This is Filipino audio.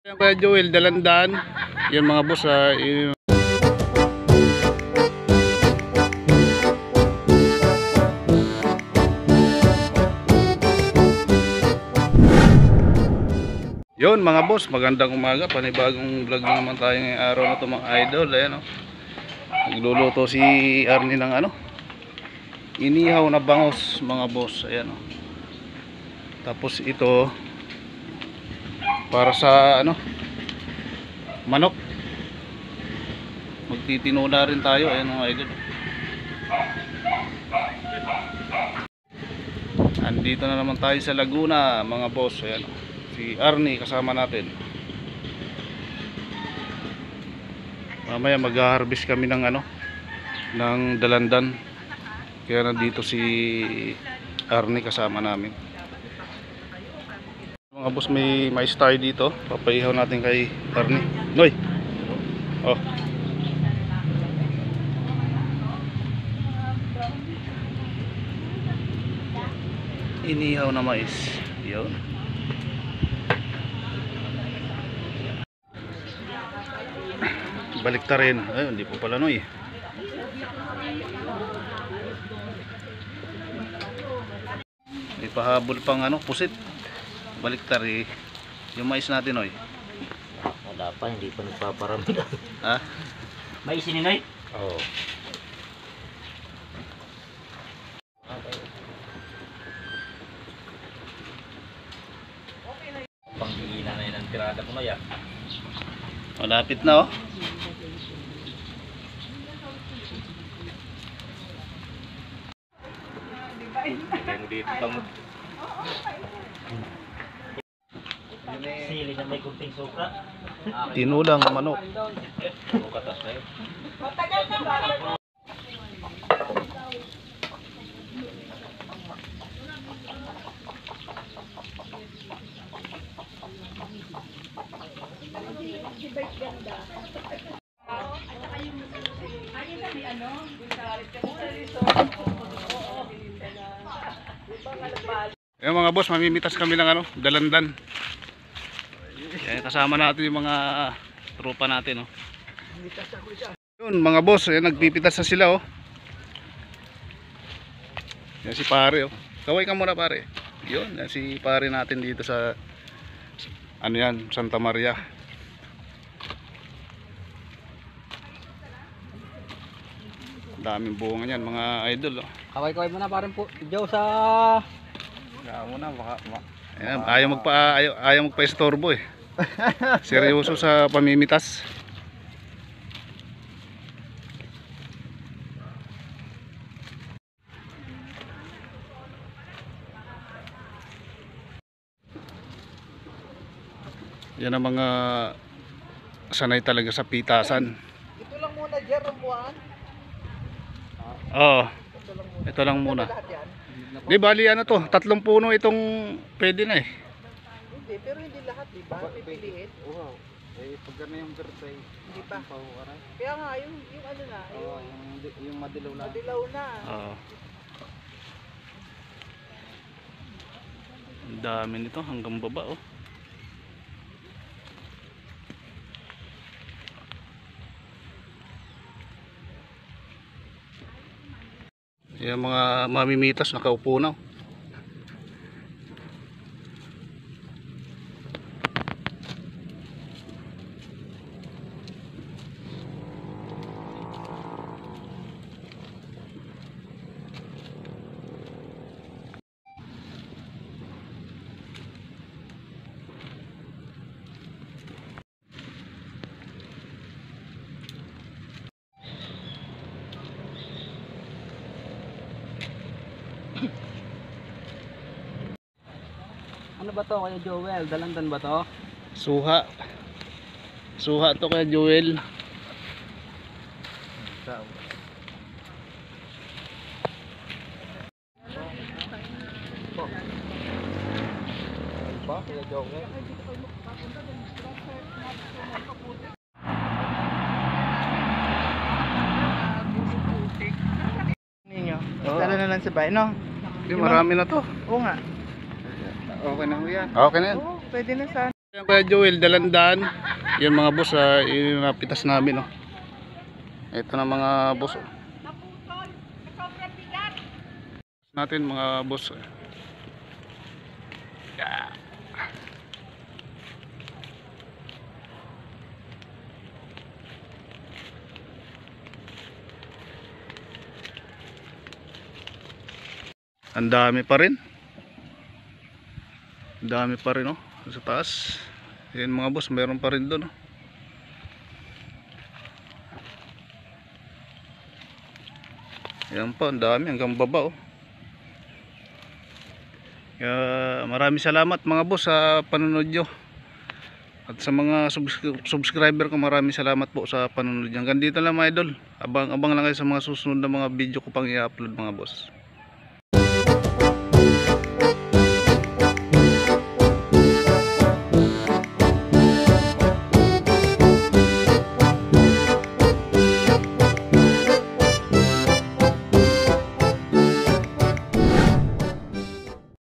Yan kaya Joel, dalandan. Yan mga boss, yun mga boss, magandang umaga. Panibagong vlog na naman tayo ngayong araw na ito mga idol. Ayan, nagluluto si Arnie ng inihaw na bangos mga boss. Ayan, tapos ito para sa manok. Magtitinula rin tayo. Ayan mga idol. Andito na naman tayo sa Laguna mga boss. Ayan, si Arnie kasama natin. Mamaya mag-harvest kami ng ng dalandan. Kaya nandito si Arnie kasama namin. Mga boss, may mais tayo dito. Papaihaw natin kay Arnie. Noy. Oh. Inihaw na mais. Yun. Balik ta rin. Ayun, hindi po pala Noy. May pahabol pang pusit. Balik ta rin. Yung mais natin Noy. Wala pa, hindi pa nagpaparamdam. Ha? Mais ni Noy? Oo. Panghihilan na yun ang tirada ko Noy. Malapit na Sili na may kunting sukra. Tinulang manok. Bukatas na yun. Yung mga boss, mamimitas kami ng dalandan. Yan, kasama natin yung mga tropa natin Yun mga boss, yan, nagpipitas na sila Yan si pare Kaway ka muna pare. Yun, yan si pare natin dito sa yan, Santa Maria. Daming bunga niyan mga idol Kaway-kaway mo na parang po. Joe sa... Muna, ayan, ayaw magpa-istorbo Seryoso sa pamimitas. Yan ang mga sanay talaga sa pitasan. Ito lang muna, Jerome. Oo. Ito lang muna. Di bali to, 3 puno itong pwede na Hindi, pero hindi lahat, di ba? Pipiliin. Oo. Pag yung birthday, hindi pa. Kaya nga, yung na. Yung madilaw na. Madilaw na. Oo. Ang dami nito hanggang baba Yung mga mamimitas nakaupo na Ano ba to Kuya Joel? Dalandan ba to? Suha to kaya Joel. Ba Kuya Joel? Ninyo. Tala na lang sa bahay, no? Marami na to. Oo nga. Okay na yan. Okay na yan. Oo, pwede na sana. Yan Kuya Joel, dalandan. Yan mga boss, yung napitas namin. Oh. Ito na mga boss. Oh. Natin mga boss. Yeah. Ang dami pa rin. Ang dami pa rin oh, sa taas. Yan mga boss, meron pa rin doon oh. Yan pa, ang dami hanggang baba oh. Kaya maraming salamat mga boss sa panonood nyo. At sa mga subscriber ko, maraming salamat po sa panonood nyo. Hanggang dito lang mga idol. Abang-abang lang kayo sa mga susunod na mga video ko pang i-upload mga boss.